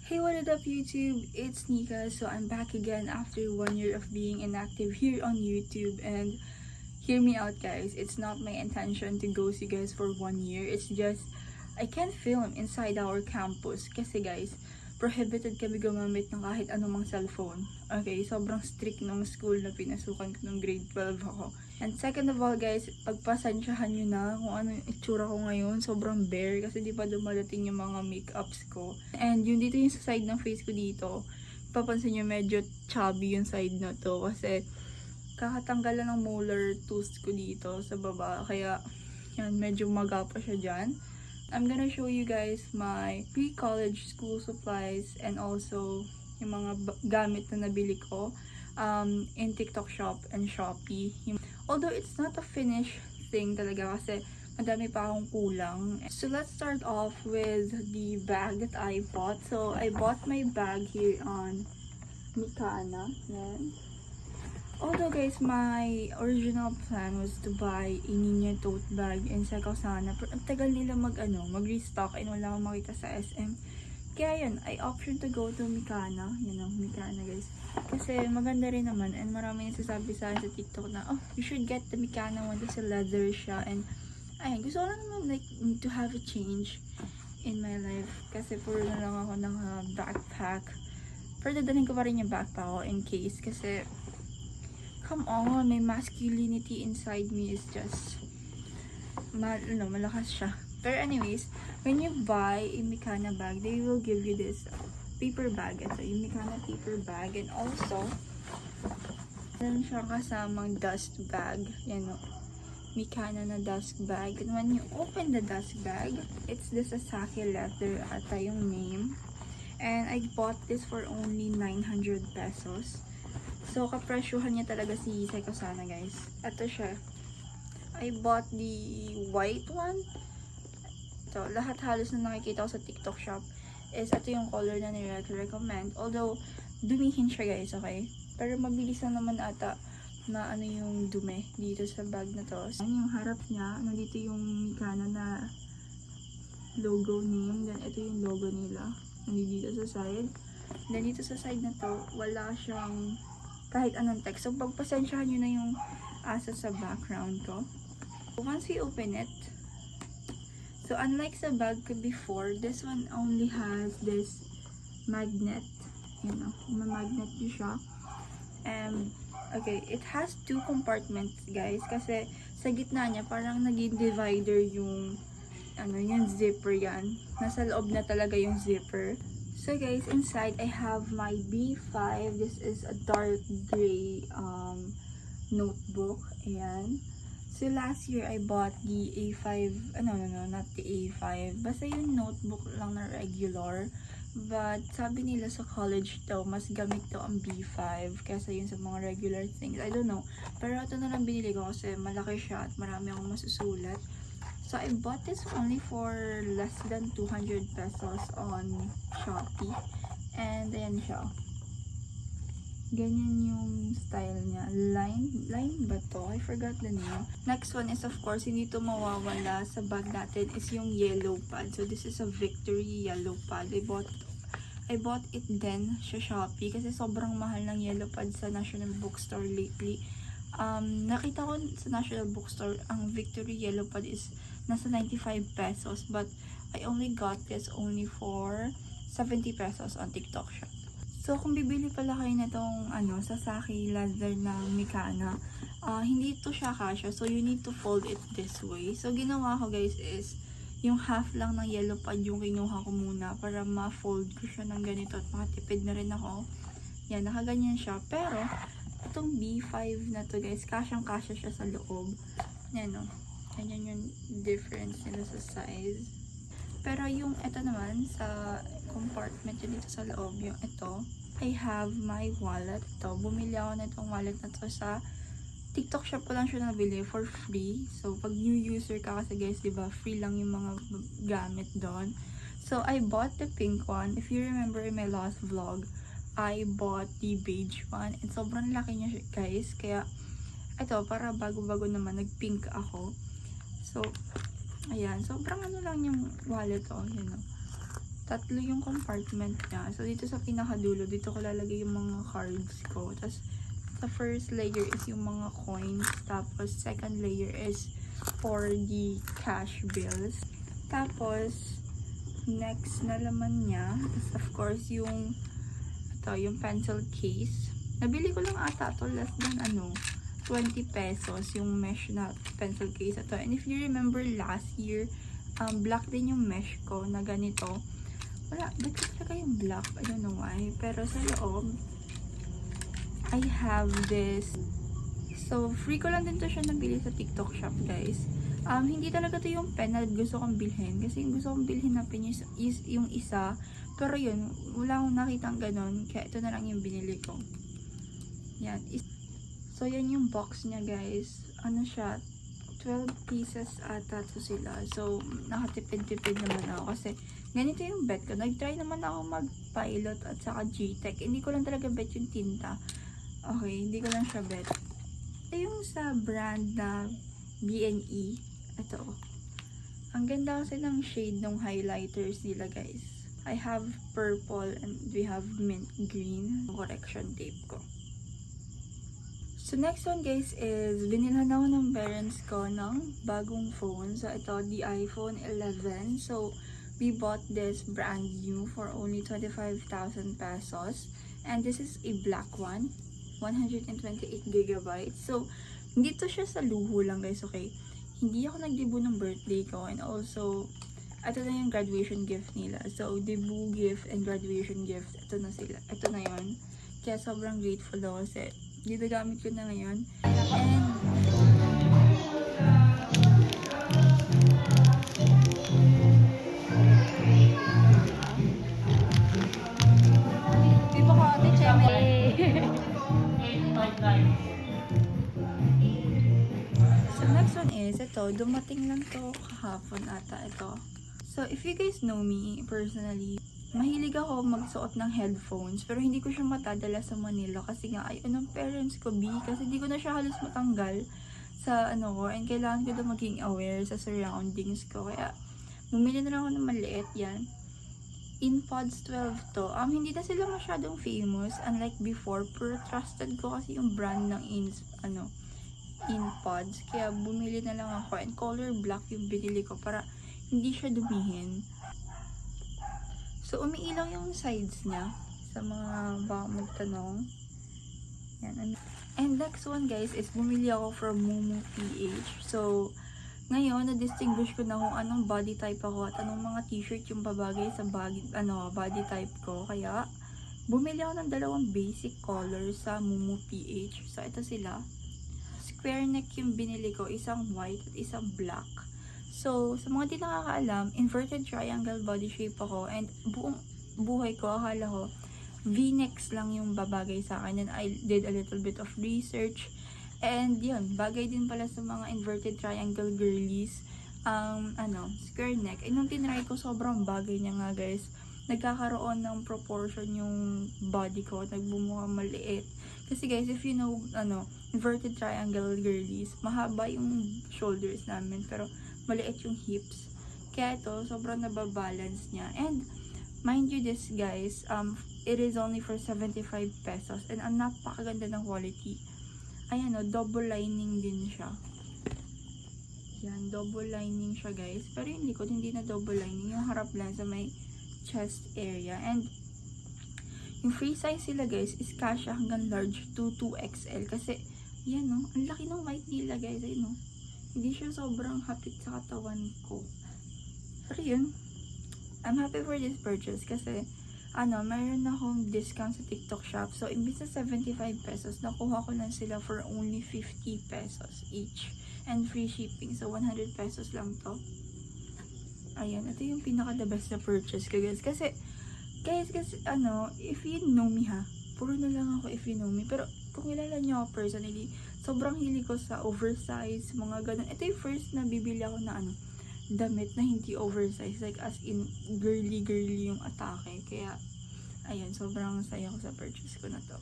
Hey, what up YouTube? It's Nika. So I'm back again after 1 year of being inactive here on YouTube, and hear me out guys, it's not my intention to ghost you guys for 1 year. It's just I can't film inside our campus kasi guys, prohibited kami gumamit ng kahit anumang cellphone. Okay, sobrang strict nung school na pinasukan ko nung grade 12 ako. And second of all guys, pagpasensyahan nyo na kung ano yung itsura ko ngayon. Sobrang bare kasi di pa dumadating yung mga makeups ko. And yung dito yung sa side ng face ko dito, papansin nyo medyo chubby yung side na to kasi kakatanggal lang ng molar tooth ko dito sa baba. Kaya yan, medyo maga pa siya dyan. I'm gonna show you guys my pre-college school supplies and also yung mga gamit na nabili ko in TikTok Shop and Shopee. Although it's not a finished thing talaga kasi madami pa akong kulang. So let's start off with the bag that I bought. So I bought my bag here on Mikana. Yan. Although guys, my original plan was to buy a Nina tote bag in Seco Sana. Pero ang tagal nila mag-restock and wala akong makita sa SM. Kaya yun, I option to go to Mikana. You know, Mikana guys. Kasi maganda rin naman and marami nagsasabi sa akin sa TikTok na, oh, you should get the Mikana one kasi leather siya. And ayun, gusto ko lang naman like to have a change in my life. Kasi puro na lang ako ng backpack. Pero dadalhin ko pa rin yung backpack ko in case kasi come on, my masculinity inside me is just malakas siya. Pero anyways, when you buy a Mikana bag, they will give you this paper bag. Ito, yung Mikana paper bag. And also, meron siya kasamang dust bag. Yan o, Mikana na dust bag. And when you open the dust bag, it's the Sasaki leather ata yung name. And I bought this for only 900 pesos. So, kapresyuhan niya talaga si Seco Sana guys. Ito siya. I bought the white one. So, lahat halos na nakikita ko sa TikTok shop is ito yung color na nire-recommend. Although, dumihin siya guys, okay? Pero mabilis na naman ata na ano yung dumi dito sa bag na to. So, yung harap niya, nandito yung Mikana na logo name. Then, ito yung logo nila. Nandito sa side. Then, dito sa side na to, wala siyang kahit anong text. So, pagpasensyahan nyo na yung asa sa background ko. Once you open it, so unlike sa bag ko before, this one only has this magnet. You know, magnet nyo siya. And, okay, it has two compartments, guys. Kasi, sa gitna niya, parang naging divider yung, yung zipper yan. Nasa loob na talaga yung zipper. So guys, inside I have my B5. This is a dark gray notebook. Ayan. So last year I bought the A5. No, not the A5. Basta yung notebook lang na regular. But sabi nila sa college daw, mas gamit daw ang B5 kaysa yun sa mga regular things. I don't know. Pero ito na lang binili ko kasi malaki siya at marami akong masusulat. So, I bought this only for less than 200 pesos on Shopee. And, ayan siya. Ganyan yung style niya. Line ba to? I forgot the name. Next one is, of course, hindi to mawawala sa bag natin is yung yellow pad. So, this is a Victory yellow pad. I bought it then sa Shopee kasi sobrang mahal ng yellow pad sa National Bookstore lately. Nakita ko sa National Bookstore, ang Victory yellow pad is nasa 95 pesos, but I only got this only for 70 pesos on TikTok shop. So, kung bibili pala kayo na itong Sasaki leather ng Mikana, hindi ito siya kasya. So, you need to fold it this way. So, ginawa ko guys is, yung half lang ng yellow pad yung kinuha ko muna para ma-fold ko siya ng ganito at makatipid na rin ako. Yan, nakaganyan siya. Pero, itong B5 na to guys, kasyang-kasya siya sa loob. Yan o. Ganyan yung difference nila sa size. Pero yung ito naman, sa compartment yun dito sa loob, yung ito, I have my wallet. Ito, bumili ako na itong wallet na to sa TikTok shop ko lang siya nabili for free. So, pag new user ka kasi guys, diba, free lang yung mga gamit doon. So, I bought the pink one. If you remember in my last vlog, I bought the beige one. And sobrang laki niya guys. Kaya, ito, para bago-bago naman, nag-pink ako. So, ayan. Sobrang lang yung wallet ko. Yan o. Tatlo yung compartment niya. So, dito sa pinakadulo, dito ko lalagay yung mga cards ko. Tapos, sa first layer is yung mga coins. Tapos, second layer is for the cash bills. Tapos, next na laman niya is of course yung pencil case. Nabili ko lang ata to less than 20 pesos yung mesh na pencil case ito. And if you remember last year, black din yung mesh ko na ganito. Wala, ba't ko talaga yung black? I don't know why. Pero sa loob, I have this. So, free ko lang din to siya nabili sa TikTok shop, guys. Hindi talaga to yung pen na gusto kong bilhin. Kasi yung gusto kong bilhin na pen is yung isa. Pero yun, wala akong nakitang ganun. Kaya ito na lang yung binili ko. Yan. So, yan yung box niya, guys. Ano siya? 12 pieces ata to sila. So, nakatipid-tipid naman ako. Kasi, ganito yung bet ko. Nag-try naman ako mag-pilot at saka G-Tech. Hindi ko lang talaga bet yung tinta. Okay, hindi ko lang siya bet. Ito yung sa brand na B&E. Ito. Ang ganda kasi ng shade ng highlighters nila, guys. I have purple and we have mint green. Correction tape ko. So, next one, guys, is binilhan ako ng parents ko ng bagong phone. So, ito, the iPhone 11. So, we bought this brand new for only 25,000 pesos. And this is a black one. 128 gigabytes. So, hindi to siya sa luho lang, guys, okay? Hindi ako nagdebut ng birthday ko. And also, ito na yung graduation gift nila. So, debut gift and graduation gift, ito na sila. Ito na yun. Kaya sobrang grateful ako kasi dito gamit ko na ngayon. And, Pipo ko, ate, cheme. So, next one is, ito, dumating lang to kahapon ata ito. So, if you guys know me personally, mahilig ako magsuot ng headphones, pero hindi ko siya matadala sa Manila kasi nga, ay, anong parents ko, kasi hindi ko na siya halos matanggal sa ko, and kailangan ko na maging aware sa surroundings ko, kaya, bumili na lang ako ng maliit, yan. InPods 12 to. Hindi na sila masyadong famous, unlike before, pero trusted ko kasi yung brand ng InPods, kaya bumili na lang ako, and color black yung binili ko para hindi siya dumihin. So, umiilaw yung sides niya sa mga baka magtanong. Yan. And next one, guys, is bumili ako from Momo PH. So, ngayon, na-distinguish ko na kung anong body type ako at anong mga t-shirt yung babagay sa body type ko. Kaya, bumili ako ng dalawang basic colors sa Momo PH. So, ito sila. Square neck yung binili ko. Isang white at isang black. So, sa mga di nakakaalam, inverted triangle body shape ako, and buong buhay ko, akala ko, V-necks lang yung babagay sa akin, and I did a little bit of research, and yun, bagay din pala sa mga inverted triangle girlies, square neck. And nung tinry ko, sobrang bagay niya nga, guys. Nagkakaroon ng proportion yung body ko, nagbumuha maliit. Kasi guys, if you know, inverted triangle girlies, mahaba yung shoulders namin, pero maliit yung hips. Kaya ito, sobrang nababalance niya. And, mind you this, guys, it is only for 75 pesos. And ang napakaganda ng quality. Ayan double lining din siya. Yan, double lining siya, guys. Pero yung likod, hindi na double lining. Yung harap lang sa may chest area. And, yung free size sila, guys, is kasha hanggang large to 2XL. Kasi, yan ang laki ng white nila, guys. Ayun hindi siya sobrang hapit sa katawan ko. Pero yun, I'm happy for this purchase kasi, mayroon akong discount sa TikTok shop. So, imbis na 75 pesos, nakuha ko lang sila for only 50 pesos each. And free shipping. So, 100 pesos lang to. Ayan, ito yung pinaka-the best na purchase ko, guys. Kasi, if you know me puro na lang ako if you know me. Pero, kung kilala nyo ako personally, sobrang hilig ko sa oversize, mga ganun. Ito yung first na bibili ako na damit na hindi oversize. Like, as in, girly yung atake. Kaya, ayun, sobrang saya ko sa purchase ko na to.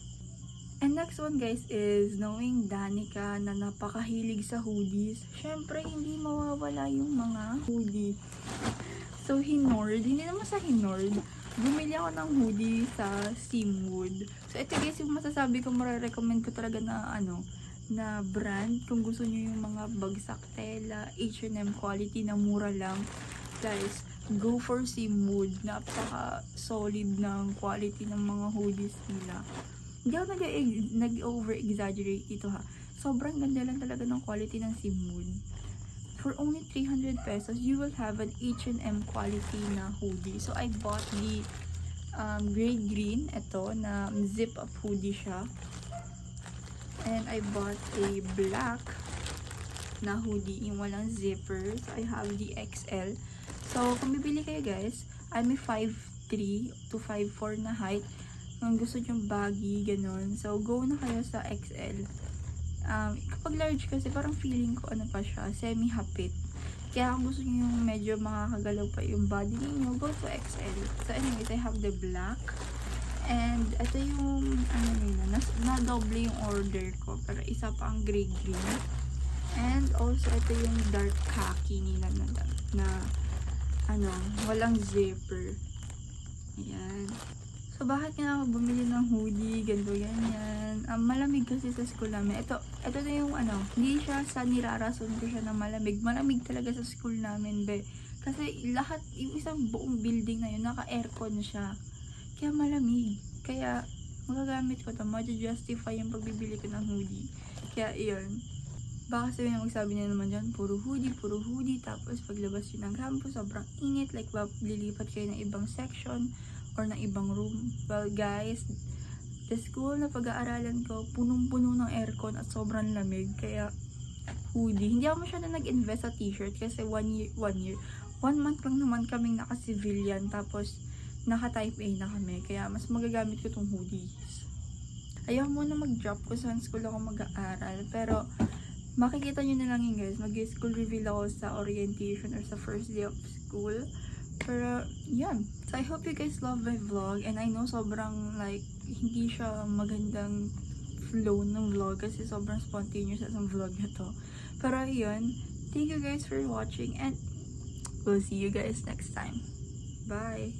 And next one, guys, is knowing Danica na napakahilig sa hoodies. Syempre, hindi mawawala yung mga hoodie. So, Hinord, hindi naman sa Hinord, bumili ako ng hoodie sa Seamwood. So, ito guys, yung masasabi ko, marirecommend ko talaga na na brand. Kung gusto nyo yung mga bagsak tela, H&M quality na mura lang, guys, go for Seamwood. Napaka solid ng quality ng mga hoodies nila. Hindi ako nag-over-exaggerate dito ha. Sobrang ganda lang talaga ng quality ng Seamwood. For only 300 pesos, you will have an H&M quality na hoodie. So, I bought the gray green, ito, na zip-up hoodie siya. And I bought a black na hoodie, yung walang zipper. So, I have the XL. So, kung bibili kayo guys, I'm a 5'3" to 5'4" na height. Kung gusto nyo baggy, ganun. So, go na kayo sa XL. Kapag large kasi, parang feeling ko ano pa siya, semi-hapit. Kaya kung gusto nyo yung medyo makakagalaw pa yung body niyo, go to XL. So, anyways, I have the black. And, ito yung, na-double yung order ko. Pero isa pa ang gray-green. And, also, ito yung dark khaki nila na walang zipper. Ayan. So, bakit nga ako bumili ng hoodie, ganito, ganyan. Malamig kasi sa school namin. Ito na yung hindi siya sa nirarason ko siya na malamig. Malamig talaga sa school namin, be. Kasi lahat, yung isang buong building na yun, naka-aircon siya. Kaya malamig. Kaya, magagamit ko ito. Ma-justify yung pagbibili ko ng hoodie. Kaya, iyon. Baka sabi na magsabi niya naman dyan, puro hoodie. Tapos, paglabas yun ng campus, sobrang init. Like, lilipat kayo ng ibang section or ng ibang room. Well, guys, the school na pag-aaralan ko, punong-puno ng aircon at sobrang lamig. Kaya, hoodie. Hindi ako masyado nag-invest sa t-shirt kasi 1 month lang naman kaming naka-civilian. Tapos, naka-type A na kami. Kaya, mas magagamit ko tong hoodies. Ayaw muna mag-drop ko sa school ako mag-aaral. Pero, makikita nyo na lang yun guys. Mag-school reveal ako sa orientation or sa first day of school. Pero, yan. So, I hope you guys love my vlog. And I know sobrang hindi siya magandang flow ng vlog kasi sobrang spontaneous at ang vlog na to. Pero, yun. Thank you guys for watching and we'll see you guys next time. Bye!